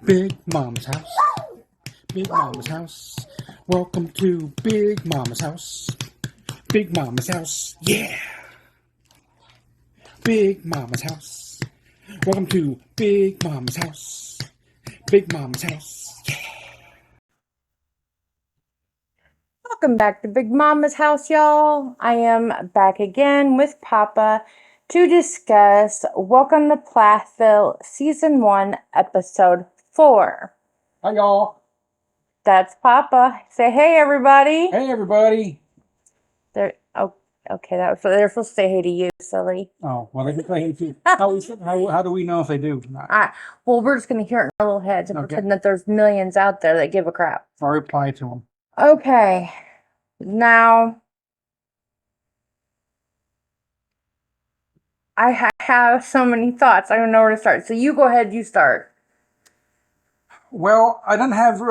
Big Mama's house. Big Mama's house. Welcome to Big Mama's house. Big Mama's house. Yeah. Big Mama's house. Welcome to Big Mama's house. Big Mama's house. Yeah. Welcome back to Big Mama's house, y'all. I am back again with Papa to discuss Welcome to Plathville Season 1, Episode 4. Hi, y'all. That's Papa. Say hey, everybody. Hey, everybody. Okay, they're supposed to say hey to you, silly. Oh, well, they can say hey, too. How do we know if they do or not? Well, we're just going to hear it in our little heads and Okay. pretend that there's millions out there that give a crap. I'll reply to them. Okay, now I have so many thoughts. I don't know where to start. So you go ahead, you start. Well, I didn't have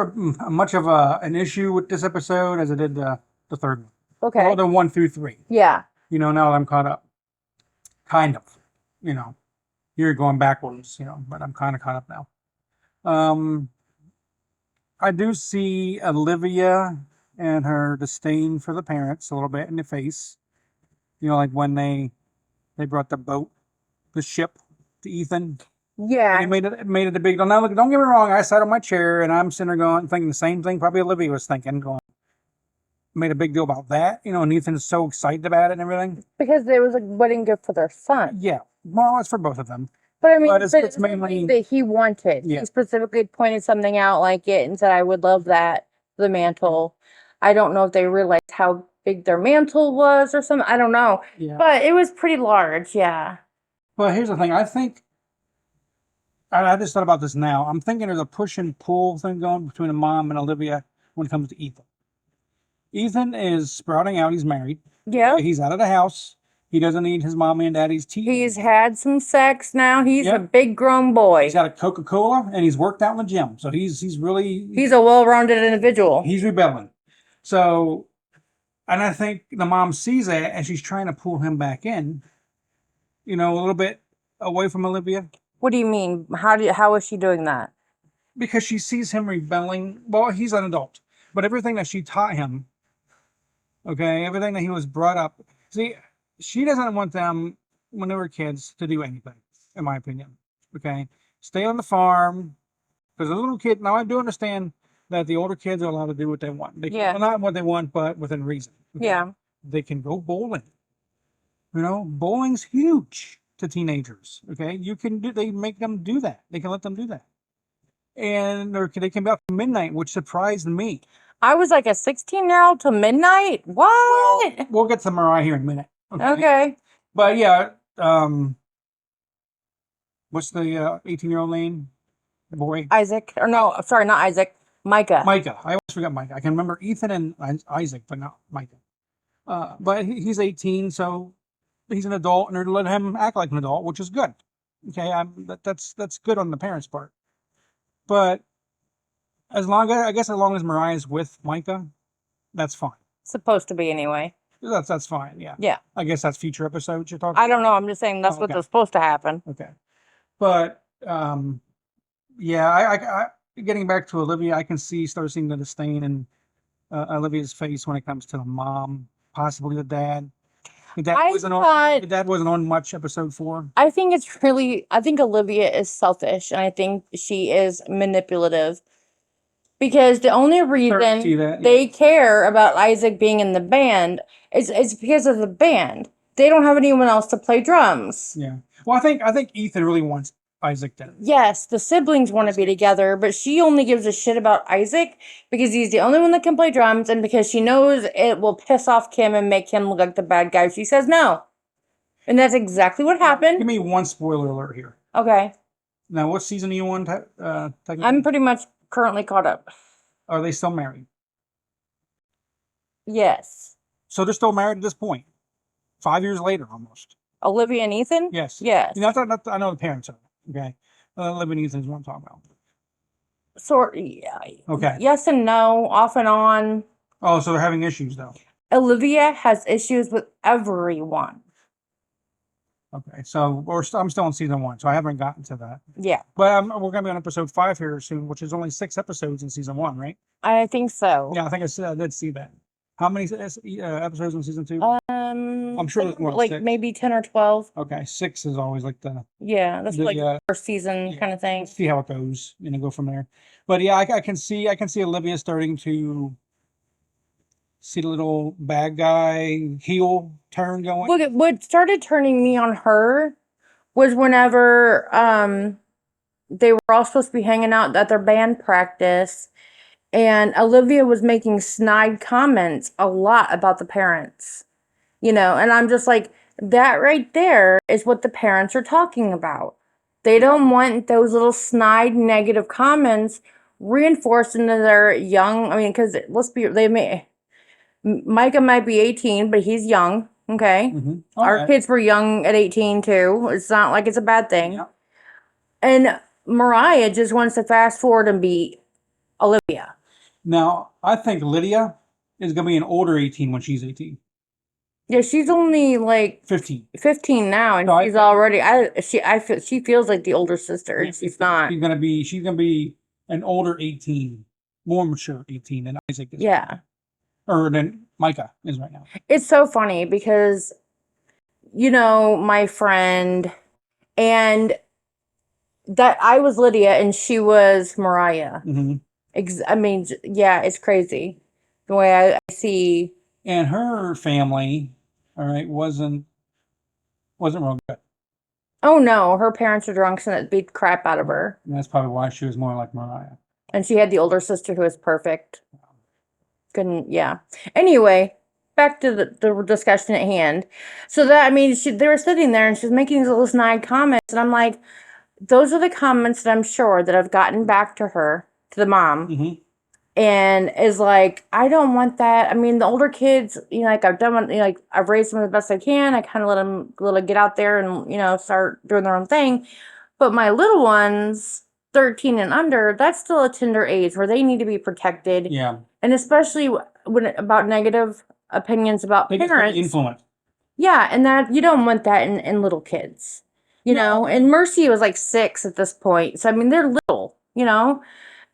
much of an issue with this episode as I did the third one. Okay. Well, the 1 through 3. Yeah. Now that I'm caught up. Kind of. You're going backwards, but I'm kind of caught up now. I do see Olivia and her disdain for the parents a little bit in the face. Like when they brought the ship to Ethan. Yeah. And it made it a big deal. Now, look, don't get me wrong. I sat on my chair and I'm sitting there thinking the same thing probably Olivia was thinking. Made a big deal about that, and Ethan's so excited about it and everything. Because it was a wedding gift for their son. Yeah. Well, it's for both of them. But I mean, it's mainly that he wanted. Yeah. He specifically pointed something out like it and said, I would love that, the mantle. I don't know if they realized how big their mantle was or something. I don't know. Yeah. But it was pretty large, yeah. Well, here's the thing. I think, I just thought about this now. I'm thinking there's a push and pull thing going between the mom and Olivia when it comes to Ethan. Ethan is sprouting out. He's married. Yeah. He's out of the house. He doesn't need his mommy and daddy's tea. He's had some sex now. He's Yep. a big grown boy. He's got a Coca-Cola and he's worked out in the gym. So he's a well-rounded individual. He's rebelling. So, and I think the mom sees that and she's trying to pull him back in, a little bit away from Olivia. What do you mean? How is she doing that? Because she sees him rebelling. Well, he's an adult, but everything that she taught him, everything that he was brought up. See, she doesn't want them when they were kids to do anything, in my opinion. Stay on the farm. Because a little kid, now I do understand that the older kids are allowed to do what they want. Well, not what they want, but within reason. Yeah. They can go bowling. Bowling's huge to teenagers. They make them do that. They can let them do that. And they can be up to midnight, which surprised me. I was like a 16-year-old till midnight? What? Well, we'll get to Mariah here in a minute. Okay. But yeah, what's the 18-year-old name? Boy? Isaac. Or no, sorry, not Isaac. Micah. Micah. I always forget Micah. I can remember Ethan and Isaac, but not Micah. But he's 18, so he's an adult, and they're letting him act like an adult, which is good. That's good on the parents' part. But as long as Mariah's with Micah, that's fine. Supposed to be anyway. That's fine. Yeah. Yeah. I guess that's future episodes you're talking. I don't know. I'm just saying that's what's supposed to happen. Okay. But yeah, I getting back to Olivia, I can start seeing the disdain in Olivia's face when it comes to the mom, possibly the dad. The dad wasn't on much episode 4. I think Olivia is selfish, and I think she is manipulative. Because the only reason they care about Isaac being in the band is because of the band. They don't have anyone else to play drums. Yeah. Well, I think Ethan really wants Isaac then. Yes, the siblings want to be together, but she only gives a shit about Isaac because he's the only one that can play drums, and because she knows it will piss off Kim and make him look like the bad guy. She says no. And that's exactly what happened. Give me one spoiler alert here. Okay. Now, what season are you on? I'm pretty much currently caught up. Are they still married? Yes. So they're still married at this point? 5 years later, almost. Olivia and Ethan? Yes. Yes. I know the parents are. Okay. Olivia and Ethan is what I'm talking about. Yeah. Okay. Yes and no, off and on. Oh, so they're having issues, though. Olivia has issues with everyone. Okay, so I'm still on season 1, so I haven't gotten to that. Yeah, But we're gonna be on episode 5 here soon, which is only 6 episodes in season 1, right? I think so. Yeah, I think I did see that. How many episodes in season 2? I'm sure there's more than like 6. maybe 10 or 12. Okay, 6 is always like Yeah, that's the like the first season kind of thing. see how it goes, go from there. But yeah, I can see Olivia starting to see the little bad guy heel turn going. What started turning me on her was whenever they were all supposed to be hanging out at their band practice, and Olivia was making snide comments a lot about the parents. And I'm just like, that right there is what the parents are talking about. They don't want those little snide negative comments reinforced into their young. I mean, because Micah might be 18, but he's young. Okay. Our kids were young at 18 too. It's not like it's a bad thing. Yeah. And Mariah just wants to fast forward and be Olivia. Now, I think Lydia is going to be an older 18 when she's 18. Yeah, she's only like 15 now, and she's already. She feels like the older sister. Yeah, she's not. She's gonna be an older 18, more mature 18 than Isaac is. Yeah, or than Micah is right now. It's so funny because, my friend, and that I was Lydia and she was Mariah. I mean, yeah, it's crazy the way I see. And her family, all right, wasn't real good. Oh no, her parents are drunks and it beat the crap out of her. And that's probably why she was more like Mariah. And she had the older sister who was perfect. Couldn't, yeah. Anyway, back to the discussion at hand. So they were sitting there and she's making these little snide comments, and I'm like, those are the comments that I'm sure that I've gotten back to her, to the mom. And is like, I don't want that. I mean, the older kids, like I've done, like I've raised them the best I can. I kind of let them get out there and, start doing their own thing. But my little ones, 13 and under, that's still a tender age where they need to be protected. Yeah. And especially about negative opinions about parents. Influence. Yeah, and that you don't want that in little kids. And Mercy was like 6 at this point. So I mean, they're little,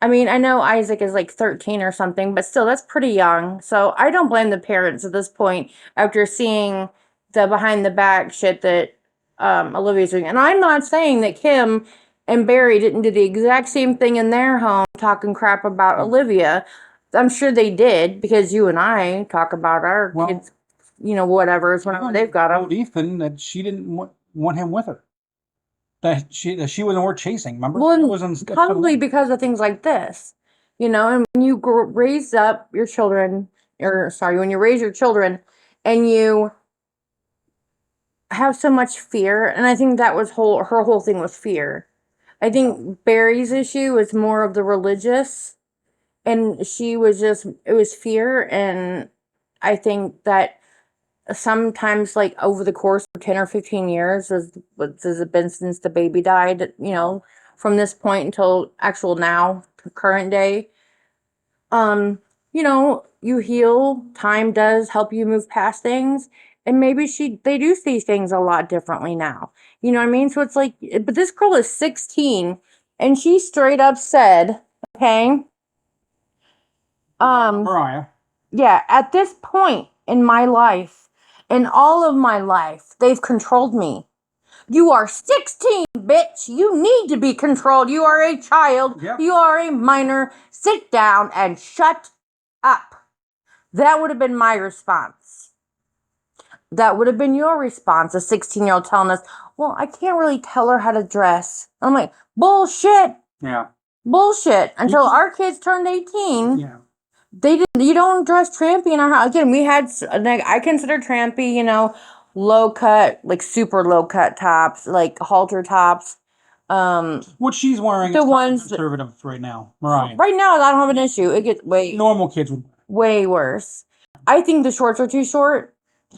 I mean, I know Isaac is like 13 or something, but still, that's pretty young. So I don't blame the parents at this point after seeing the behind the back shit that Olivia's doing. And I'm not saying that Kim and Barry didn't do the exact same thing in their home, talking crap about Olivia. I'm sure they did, because you and I talk about our kids, whatever, whenever they've got them. Ethan that she didn't want him with her. That she wasn't worth chasing, remember? Well, probably because of things like this, and when you raise up your children, when you raise your children and you have so much fear, and I think that was her whole thing was fear. I think Barry's issue was more of the religious, and it was fear, and I think that sometimes, like, over the course of 10 or 15 years, has it been since the baby died, from this point until actual now, current day, you heal. Time does help you move past things, and maybe they do see things a lot differently now. You know what I mean? So it's like, but this girl is 16, and she straight up said, okay, Mariah. yeah, at this point in my life, in all of my life, they've controlled me. You are 16, bitch. You need to be controlled. You are a child. Yep. You are a minor. Sit down and shut up. That would have been my response. That would have been your response, a 16-year-old telling us, well, I can't really tell her how to dress. I'm like, bullshit. Yeah. Bullshit. Until our kids turned 18. Yeah. You don't dress trampy in our house. Again, we had, I consider trampy, low cut, like super low cut tops, like halter tops. What she's wearing the is ones conservative right now, Mariah. Right now, I don't have an issue. It gets normal kids would way worse. I think the shorts are too short,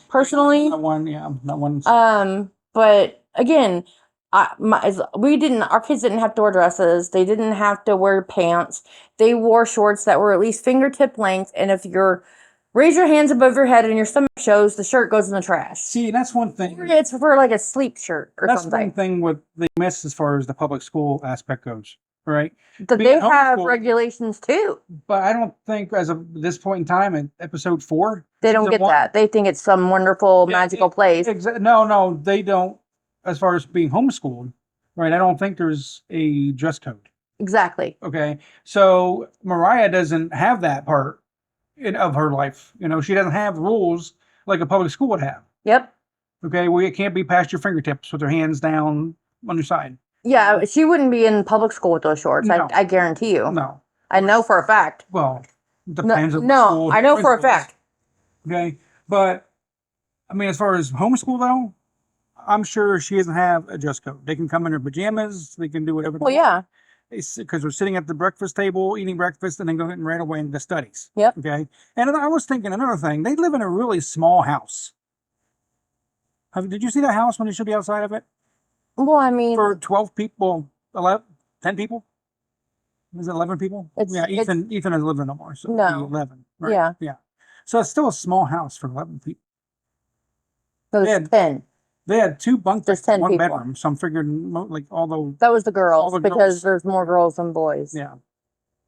personally. That one. But again, our kids didn't have to wear dresses. They didn't have to wear pants. They wore shorts that were at least fingertip length. And if you're Raise your hands above your head and your stomach shows. The shirt goes in the trash. See, that's one thing. It's for like a sleep shirt or that's something. That's one thing with they miss as far as the public school aspect goes, right? But they have regulations too. But I don't think, as of this point in time, in episode 4, they don't get that. They think it's some wonderful magical place. No, they don't. As far as being homeschooled, right? I don't think there's a dress code. Exactly. Okay, so Mariah doesn't have that part of her life. You know, she doesn't have rules like a public school would have. Yep. Okay, well, it can't be past your fingertips with your hands down on your side. Yeah, she wouldn't be in public school with those shorts. No. I guarantee you. No. I know for a fact. Well, depends on the school. I know for a fact. Okay, but I mean, as far as homeschool though, I'm sure she doesn't have a dress code. They can come in their pajamas. They can do whatever. Well, yeah. Because we're sitting at the breakfast table, eating breakfast, and then going right away into the studies. Yep. Okay. And I was thinking another thing. They live in a really small house. Did you see that house when you should be outside of it? Well, I mean, for 12 people, 11, 10 people? Is it 11 people? Ethan doesn't live there no more. So no. 11. Right? Yeah. So it's still a small house for 11 people. So it's 10. They had 2 bunk beds, 10 1 people. bedroom. So I'm figuring, like, although that was the girls because there's more girls than boys. Yeah.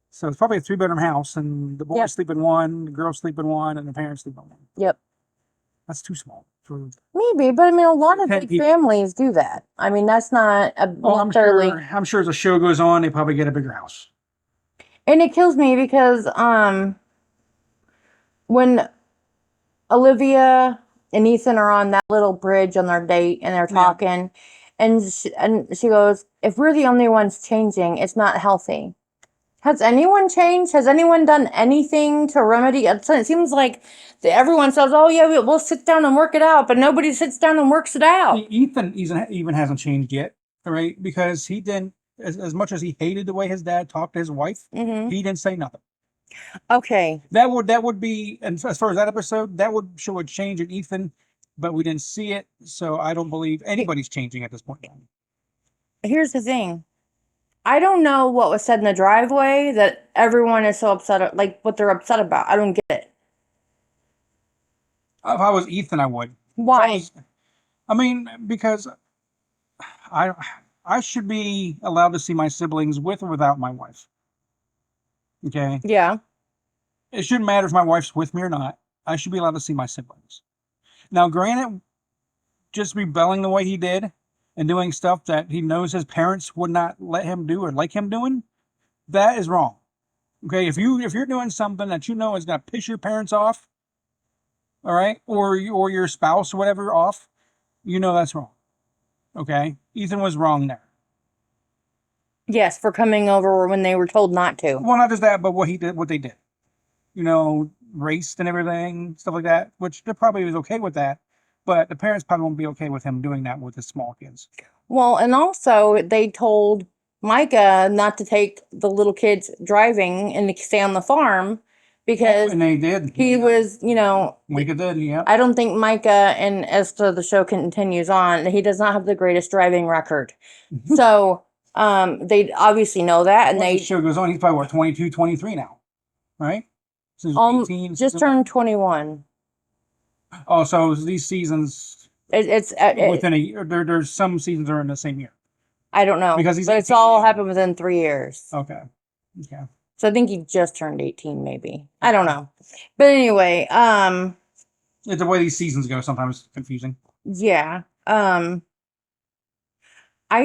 So it's probably a 3-bedroom house, and the boys sleep in one, the girls sleep in one, and the parents sleep in one. Yep. That's too small for. Maybe, but I mean, a lot of big families do that. I mean, that's not a necessarily. I'm sure as the show goes on, they probably get a bigger house. And it kills me because when Olivia and Ethan are on that little bridge on their date and they're talking, and she goes, "If we're the only ones changing, it's not healthy." Has anyone changed? Has anyone done anything to remedy it? It seems like everyone says, "Oh yeah, we'll sit down and work it out," but nobody sits down and works it out. Ethan even hasn't changed yet, right? Because he didn't, as much as he hated the way his dad talked to his wife, he didn't say nothing. Okay. That would be, and as far as that episode, that would show a change in Ethan, but we didn't see it, so I don't believe anybody's changing at this point. Here's the thing. I don't know what was said in the driveway that everyone is so upset, like what they're upset about. I don't get it. If I was Ethan, I would. Why? I mean, because I should be allowed to see my siblings with or without my wife. Okay? Yeah. It shouldn't matter if my wife's with me or not. I should be allowed to see my siblings. Now, granted, just rebelling the way he did and doing stuff that he knows his parents would not let him do or like him doing, that is wrong. Okay? If you're doing something that you know is going to piss your parents off, all right, or your spouse or whatever off, you know that's wrong. Okay? Ethan was wrong there. Yes, for coming over when they were told not to. Well, not just that, but what they did. You know, raced and everything, stuff like that, which they probably was okay with that, but the parents probably won't be okay with him doing that with his small kids. Well, and also they told Micah not to take the little kids driving and to stay on the farm because and they did. He was, you know. Micah did, yeah. I don't think Micah, and as the show continues on, he does not have the greatest driving record. So they obviously know that, and the show goes on. He's probably 22, 23 now, right? So 18, just turned 21. Oh, so these seasons, it's within a year. There's some seasons are in the same year. I don't know, but it's all happened within 3 years. Okay. So I think he just turned 18, maybe. I don't know, but anyway, it's the way these seasons go. Sometimes it's confusing. Yeah. I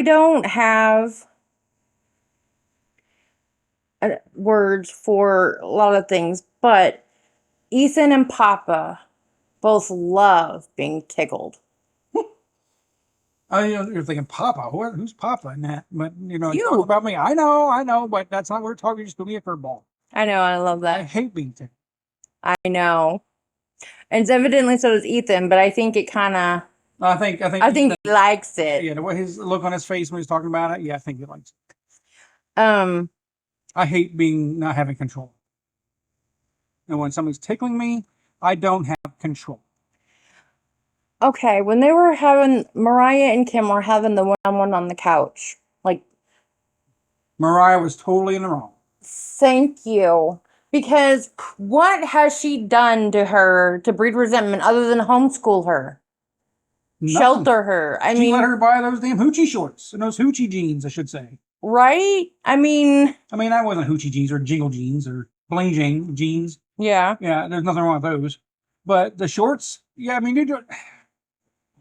don't have words for a lot of things, but Ethan and Papa both love being tickled. You're thinking Papa. Who's Papa in that? But you talk about me. I know, but that's not what we're talking. Just give me a curveball. I know, I love that. I hate being tickled. I know, and evidently so does Ethan. But I think it kind of. I think he likes it. Yeah, the way his look on his face when he's talking about it. Yeah, I think he likes it. I hate not having control. And when something's tickling me, I don't have control. Okay, when they were Mariah and Kim were having the one-on-one on the couch, like. Mariah was totally in the wrong. Thank you. Because what has she done to her to breed resentment other than homeschool her? Nothing. Shelter her. I mean, let her buy those damn hoochie shorts and those hoochie jeans, I should say. Right? I mean, that wasn't hoochie jeans or jingle jeans or bling jeans. Yeah. Yeah, there's nothing wrong with those. But the shorts, yeah, I mean,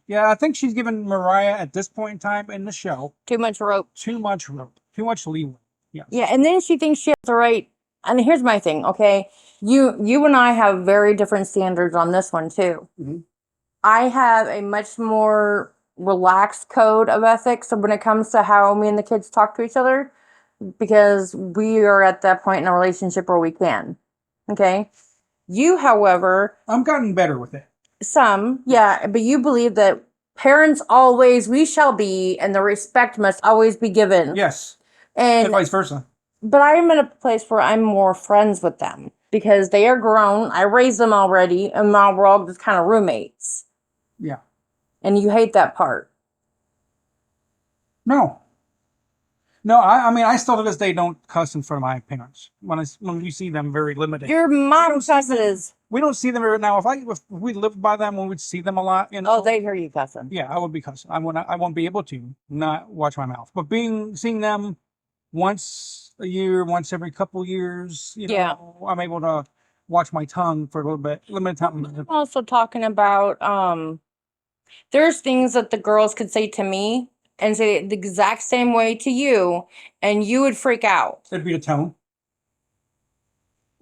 yeah, I think she's given Mariah at this point in time in the show too much rope. Too much rope. Too much leeway. Yes. Yeah, and then she thinks she has the right. And here's my thing, okay? You and I have very different standards on this one too. Mm-hmm. I have a much more relaxed code of ethics when it comes to how me and the kids talk to each other, because we are at that point in a relationship where we can. Okay? You, however, I'm gotten better with it. Some, yeah, but you believe that parents always we shall be, and the respect must always be given. Yes. And vice versa. But I'm in a place where I'm more friends with them because they are grown. I raised them already, and now we're all just kind of roommates. Yeah. And you hate that part. No. No, I mean, I still to this day don't cuss in front of my parents. When we see them, very limited. Your mom cusses. We don't see them very now. If we lived by them, we would see them a lot. You know? Oh, they'd hear you cussing. Yeah, I would be cussing. I won't be able to not watch my mouth. But seeing them once a year, once every couple years, Yeah. I'm able to watch my tongue for a little bit, limited time. I'm also talking about there's things that the girls could say to me and say it the exact same way to you, and you would freak out. It'd be the tone.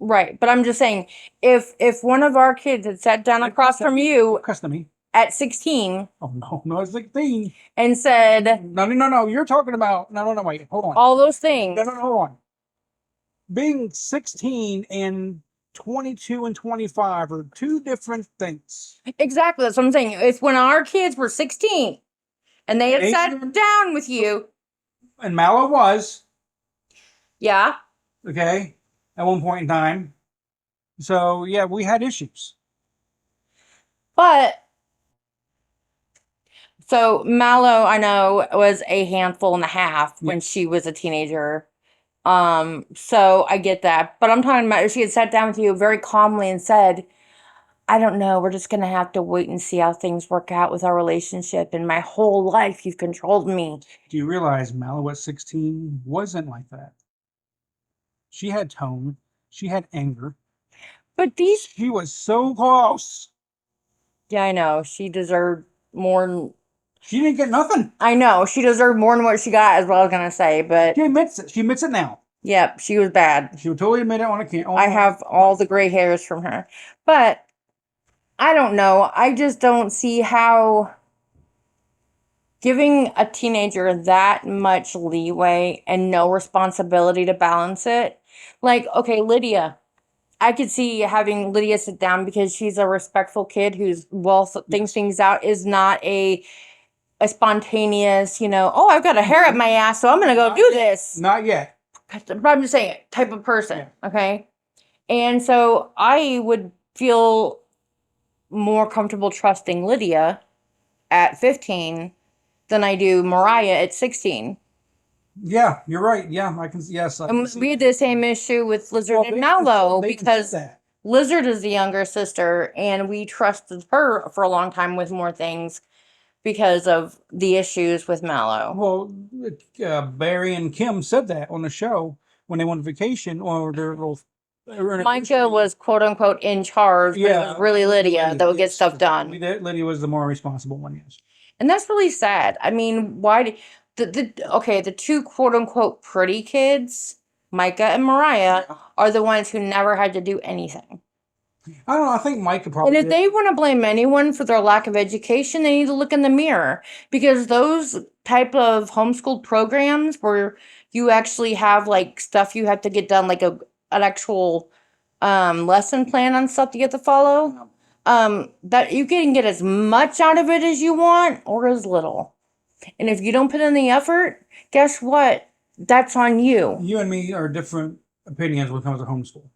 Right, but I'm just saying, if one of our kids had sat down across from you me at 16, oh no, it's 16, and said, no, you're talking about no, wait, hold on, all those things. No, hold on. Being 16 and 22 and 25 are two different things. Exactly, that's what I'm saying. If when our kids were 16 and they had sat down with you, and Mallow was, yeah, okay, at one point in time. So, yeah, we had issues. But, so Mallow, I know, was a handful and a half when she was a teenager. So I get that. But I'm talking about if she had sat down with you very calmly and said, I don't know, we're just going to have to wait and see how things work out with our relationship. And my whole life, you've controlled me. Do you realize Mallow at 16 wasn't like that? She had tone. She had anger. But she was so close. Yeah, I know. She deserved more than... She didn't get nothing. I know. She deserved more than what she got, is what I was going to say, but... She admits it. She admits it now. Yep, she was bad. She would totally admit it on a camera. I have all the gray hairs from her. But, I don't know. I just don't see how... giving a teenager that much leeway and no responsibility to balance it. Like, okay, Lydia. I could see having Lydia sit down because she's a respectful kid who's thinks things out, is not a spontaneous, oh, I've got a hair up my ass, so I'm going to go do this. Not yet. But I'm just saying, type of person, okay? And so I would feel more comfortable trusting Lydia at 15 than I do Mariah at 16. Yeah, you're right. Yeah, I can. Yes, We had the same issue with Lizard and Mallow because Lizard is the younger sister, and we trusted her for a long time with more things because of the issues with Mallow. Well, Barry and Kim said that on the show when they went on vacation, or their little. Micah was quote unquote in charge, but it was really Lydia that would get stuff done. Lydia was the more responsible one, yes. And that's really sad. I mean, why the two quote unquote pretty kids, Micah and Mariah, are the ones who never had to do anything. I don't know. I think Micah probably. And if they want to blame anyone for their lack of education, they need to look in the mirror, because those type of homeschool programs where you actually have like stuff you have to get done, like an actual lesson plan on stuff you have to follow. That you can get as much out of it as you want or as little. And if you don't put in the effort, guess what? That's on you. You and me are different opinions when it comes to homeschool.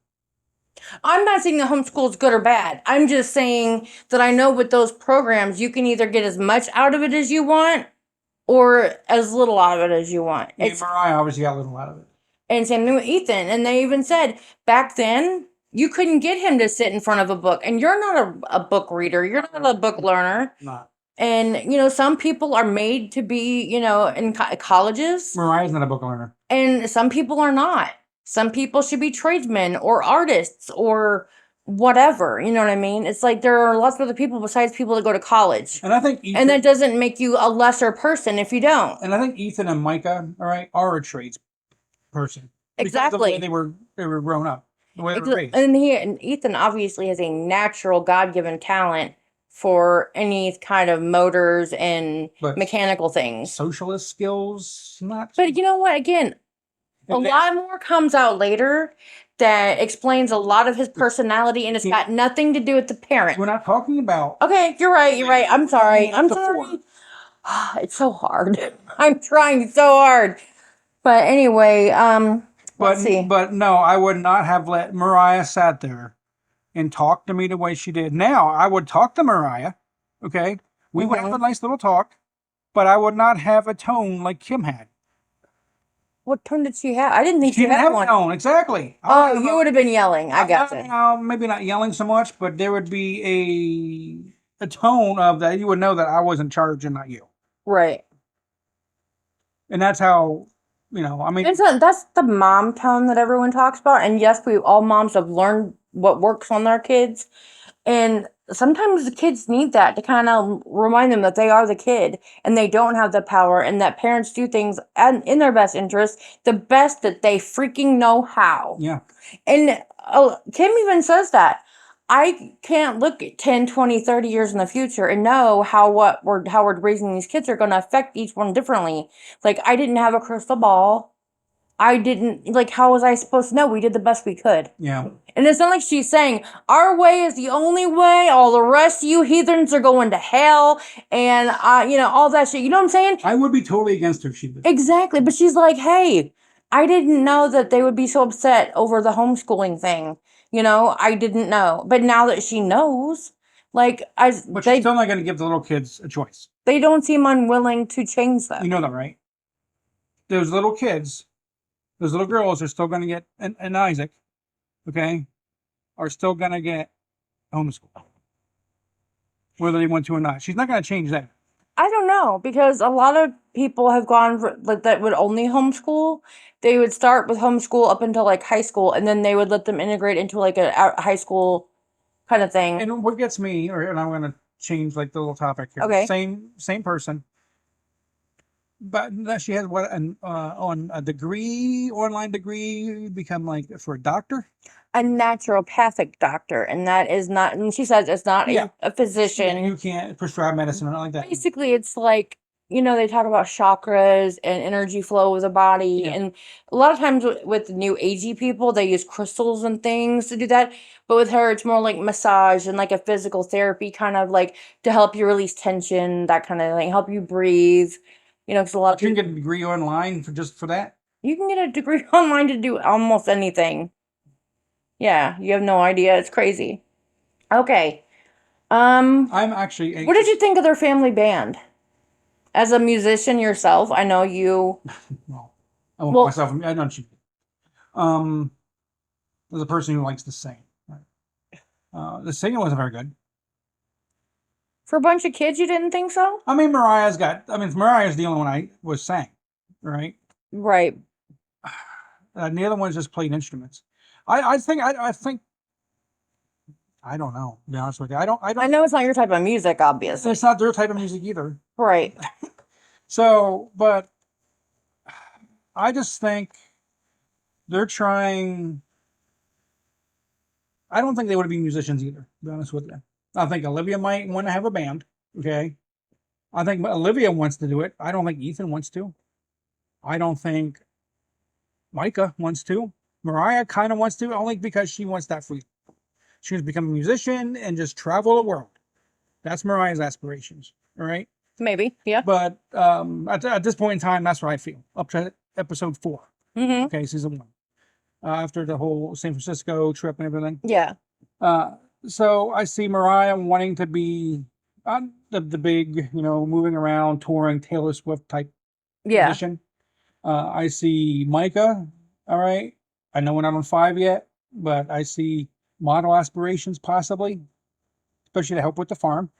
I'm not saying that homeschool is good or bad. I'm just saying that I know with those programs, you can either get as much out of it as you want or as little out of it as you want. Mariah obviously got little out of it. And same thing with Ethan. And they even said back then you couldn't get him to sit in front of a book. And you're not a book reader. You're not a book learner. Not. And, some people are made to be, in colleges. Mariah's not a book learner. And some people are not. Some people should be tradesmen or artists or whatever. You know what I mean? It's like there are lots of other people besides people that go to college. And I think Ethan, and that doesn't make you a lesser person if you don't. And I think Ethan and Micah, all right, are a trades person. Exactly. Because of the way they were grown up. The way they were raised. And Ethan obviously has a natural God-given talent for any kind of motors and mechanical things. Socialist skills, not. But you know what? Again, a lot more comes out later that explains a lot of his personality, and it's got nothing to do with the parent. We're not talking about. Okay, you're right. I'm sorry. It's so hard. I'm trying so hard. But anyway, let's see. But no, I would not have let Mariah sat there and talk to me the way she did. Now, I would talk to Mariah, okay? We would have a nice little talk, but I would not have a tone like Kim had. What tone did she have? I didn't think she had have one. A tone, exactly. Oh, you would have been yelling. I got it. Maybe not yelling so much, but there would be a tone of that. You would know that I was in charge and not you. Right. And that's how, I mean. That's the mom tone that everyone talks about. And yes, all moms have learned what works on their kids. And sometimes the kids need that to kind of remind them that they are the kid and they don't have the power, and that parents do things in their best interest, the best that they freaking know how. Yeah. And Kim even says that. I can't look at 10, 20, 30 years in the future and know how we're raising these kids are going to affect each one differently. Like, I didn't have a crystal ball. How was I supposed to know? We did the best we could. Yeah. And it's not like she's saying, our way is the only way, all the rest of you heathens are going to hell, and, all that shit. You know what I'm saying? I would be totally against her if she did. Exactly. But she's like, hey, I didn't know that they would be so upset over the homeschooling thing. I didn't know. But now that she knows, but she's still not going to give the little kids a choice. They don't seem unwilling to change them. You know that, right? Those little kids, those little girls are still going to get, and Isaac, okay, are still going to get homeschooled. Whether they want to or not. She's not going to change that. I don't know, because a lot of people have gone that would only homeschool. They would start with homeschool up until high school, and then they would let them integrate into a high school kind of thing. And what gets me, and I'm going to change the little topic here. Okay. Same person. But she has on a degree, online degree, become for a doctor? A naturopathic doctor, and that is not, and she says it's not a physician. Yeah, you can't prescribe medicine or anything like that. Basically, it's they talk about chakras and energy flow of the body. Yeah. And a lot of times with new agey people, they use crystals and things to do that. But with her, it's more like massage and a physical therapy, kind of to help you release tension, that kind of thing, help you breathe. Because a lot of people can get a degree online for that. You can get a degree online to do almost anything. Yeah, you have no idea. It's crazy. Okay. I'm actually anxious. What did you think of their family band? As a musician yourself, I know you. Well, I want myself. I know you. As a person who likes to sing, right? The singing wasn't very good. For a bunch of kids, you didn't think so? I mean, Mariah's the only one I was sang, right? Right. The other ones just played instruments. I think I don't know, to be honest with you. I don't I know it's not your type of music, obviously. It's not their type of music either. Right. So, but I just think they're trying. I don't think they would be musicians either, to be honest with you. I think Olivia might want to have a band, okay? I think Olivia wants to do it. I don't think Ethan wants to. I don't think Micah wants to. Mariah kind of wants to, only because she wants that freedom. She wants to become a musician and just travel the world. That's Mariah's aspirations, all right? Maybe, yeah. But at this point in time, that's what I feel. Up to episode 4. Mm-hmm. Okay, season 1. After the whole San Francisco trip and everything. Yeah. So I see Mariah wanting to be the big, moving around, touring Taylor Swift type position. I see Micah All right. I know we're not on 5 yet, but I see model aspirations possibly, especially to help with the farm.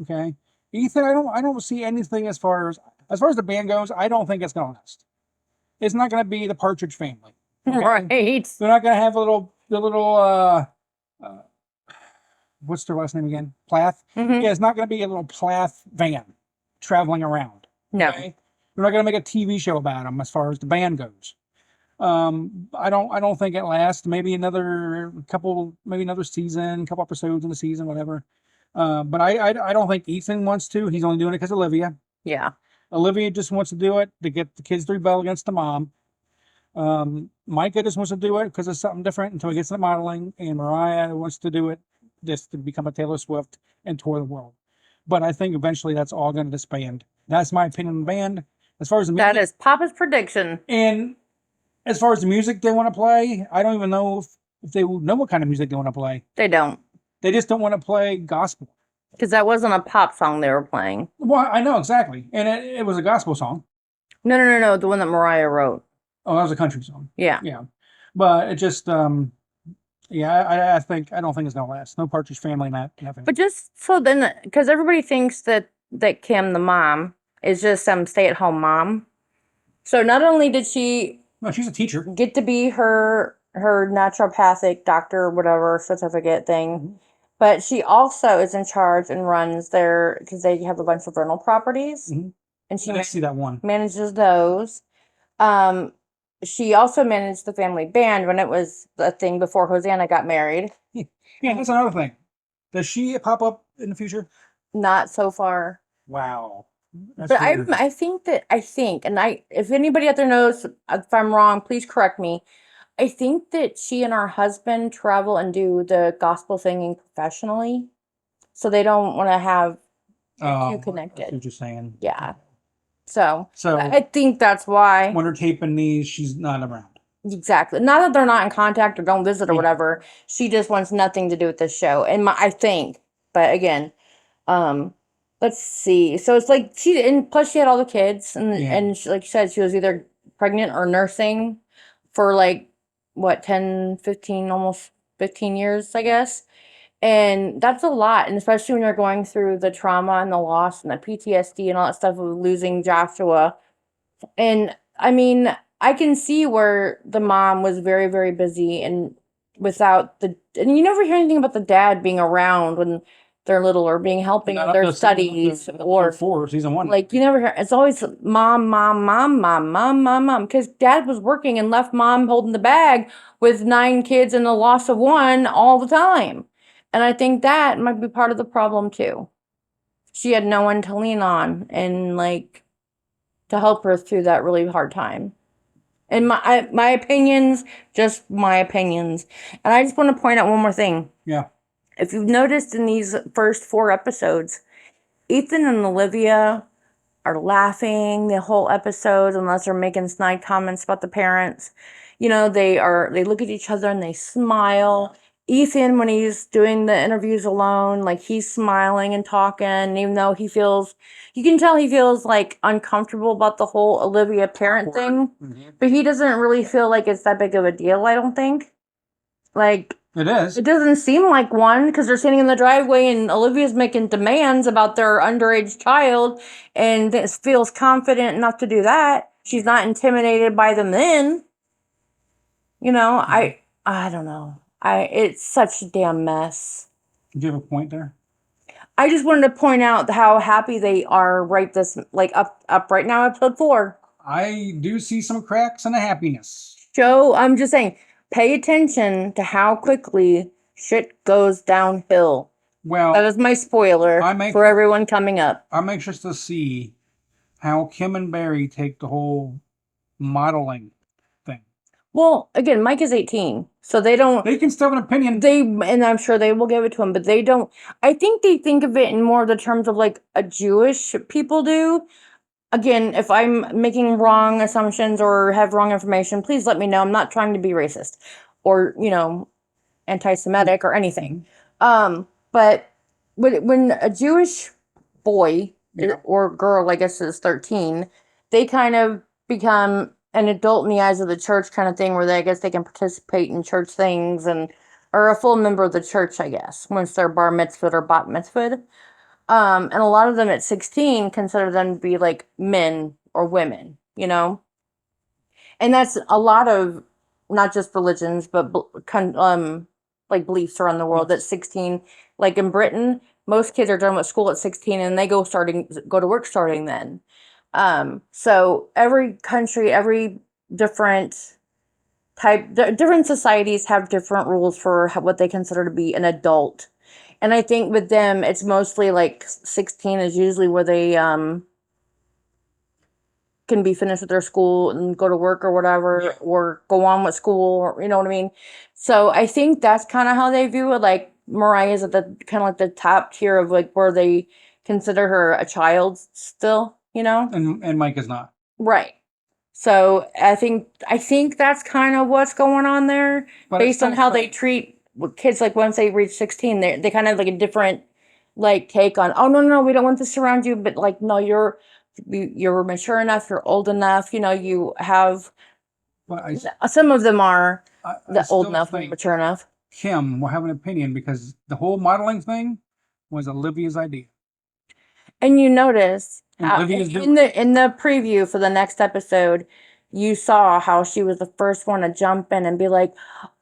Okay. Ethan, I don't see anything as far as the band goes. I don't think it's gonna last. It's not gonna be the Partridge Family. Okay? Right. They're not gonna have the little uh what's their last name again? Plath. Mm-hmm. Yeah, it's not gonna be a little Plath van traveling around. No. Okay? They're not gonna make a TV show about them as far as the band goes. I don't think it lasts. Maybe another couple, maybe another season, couple episodes in the season, whatever. But I don't think Ethan wants to. He's only doing it because Olivia. Yeah. Olivia just wants to do it to get the kids to rebel against the mom. Micah just wants to do it because it's something different until he gets into modeling, and Mariah wants to do it just to become a Taylor Swift and tour the world. But I think eventually that's all going to disband. That's my opinion on the band. As far as the music, That is Papa's prediction. and as far as the music they want to play, I don't even know if they know what kind of music they want to play. They don't. They just don't want to play gospel. Because that wasn't a pop song they were playing. Well, I know exactly. And it was a gospel song. No. The one that Mariah wrote. Oh, that was a country song. Yeah. Yeah. But it just, yeah, I don't think it's going to last. No Partridge Family in that. But just so then, because everybody thinks that Kim, the mom, is just some stay-at-home mom. So not only did she No, she's a teacher. get to be her naturopathic doctor or whatever certificate thing, but she also is in charge and runs their, because they have a bunch of rental properties, and she I see that one. manages those. She also managed the family band when it was a thing before Hosanna got married. Yeah, that's another thing. Does she pop up in the future? Not so far. Wow. That's But weird. I think, and if anybody out there knows if I'm wrong, please correct me. I think that she and her husband travel and do the gospel singing professionally, so they don't want to have too I see what connected. you're saying. Yeah. So So I think that's why. when they're taping these, she's not around. Exactly. Not that they're not in contact or don't visit or Yeah. whatever. She just wants nothing to do with this show. And I think, but again, let's see. So it's like and plus she had all the kids, and she, like you said, she was either pregnant or nursing for like what 10, 15, almost 15 years, I guess. And that's a lot, and especially when you're going through the trauma and the loss and the PTSD and all that stuff of losing Joshua. And I mean, I can see where the mom was very, very busy and and you never hear anything about the dad being around when they're little or being helping with their studies or season 1. like you never hear. It's always mom, mom, mom, mom, mom, mom, mom, because dad was working and left mom holding the bag with 9 kids and the loss of 1 all the time. And I think that might be part of the problem too. She had no one to lean on and like to help her through that really hard time. And my opinions, just my opinions. And I just want to point out one more thing. Yeah. If you've noticed in these first 4 episodes, Ethan and Olivia are laughing the whole episode unless they're making snide comments about the parents. You know, they look at each other and they smile. Ethan, when he's doing the interviews alone, like he's smiling and talking, even though you can tell he feels like uncomfortable about the whole Olivia parent thing, but he doesn't really feel like it's that big of a deal, I don't think. Like, it is. It doesn't seem like one because they're sitting in the driveway and Olivia's making demands about their underage child and feels confident enough to do that. She's not intimidated by them then. You know, I don't know. It's such a damn mess. Do you have a point there? I just wanted to point out how happy they are up right now, episode 4. I do see some cracks in the happiness. I'm just saying, pay attention to how quickly shit goes downhill. Well, that is my spoiler for everyone coming up. I'm anxious to see how Kim and Barry take the whole modeling thing. Well, again, Mike is 18, so they can still have an opinion. And I'm sure they will give it to him, but they don't. I think they think of it in more the terms of like a Jewish people do. Again, if I'm making wrong assumptions or have wrong information, please let me know. I'm not trying to be racist or, anti-Semitic or anything. But when a Jewish boy or girl, I guess is 13, they kind of become an adult in the eyes of the church kind of thing, where I guess they can participate in church things and are a full member of the church, I guess, once they're bar mitzvahed or bat mitzvahed. And a lot of them at 16 consider them to be like men or women, you know? And that's a lot of not just religions, but like beliefs around the world. At 16, like in Britain, most kids are done with school at 16 and they go to work starting then. So every country, every different different societies have different rules for what they consider to be an adult. And I think with them, it's mostly like 16 is usually where they can be finished with their school and go to work or whatever, or go on with school, or, you know what I mean? So I think that's kind of how they view it. Like Mariah's at the kind of like the top tier of like where they consider her a child still, you know? And Mike is not. Right. So I think that's kind of what's going on there, But based on how they treat kids. Like once they reach 16, they kind of have like a different like take on, oh no, we don't want this around you, but like no, you're mature enough, you're old enough, you know, you have. Some of them are old enough and mature enough. Kim will have an opinion because the whole modeling thing was Olivia's idea. And you notice in the preview for the next episode, you saw how she was the first one to jump in and be like,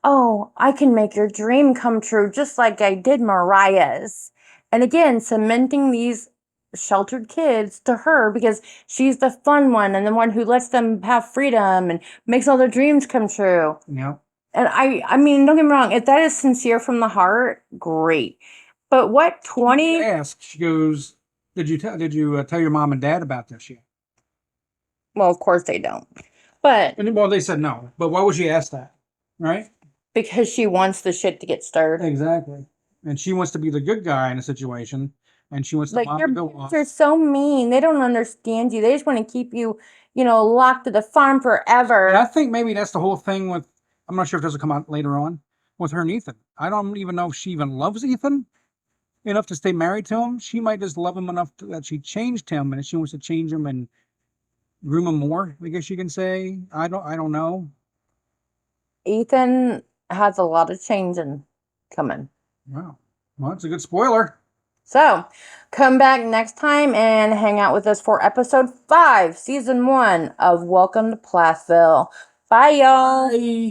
"Oh, I can make your dream come true, just like I did Mariah's." And again, cementing these sheltered kids to her because she's the fun one and the one who lets them have freedom and makes all their dreams come true. Yeah. And I mean, don't get me wrong, if that is sincere from the heart, great. But what 20? She goes, Did you tell your mom and dad about this yet? Well, of course they don't. But they said no. But why would she ask that? Right? Because she wants the shit to get stirred. Exactly. And she wants to be the good guy in a situation. And she wants the mom to go off. They're so mean. They don't understand you. They just want to keep you, locked to the farm forever. And I think maybe that's the whole thing with, I'm not sure if this will come out later on, with her and Ethan. I don't even know if she even loves Ethan enough to stay married to him. She might just love him enough that she changed him, and she wants to change him and groom him more, I guess you can say. I don't know. Ethan has a lot of changing coming. Wow. Well, it's a good spoiler. So, come back next time and hang out with us for episode 5, season 1 of Welcome to Plathville. Bye, y'all. Bye.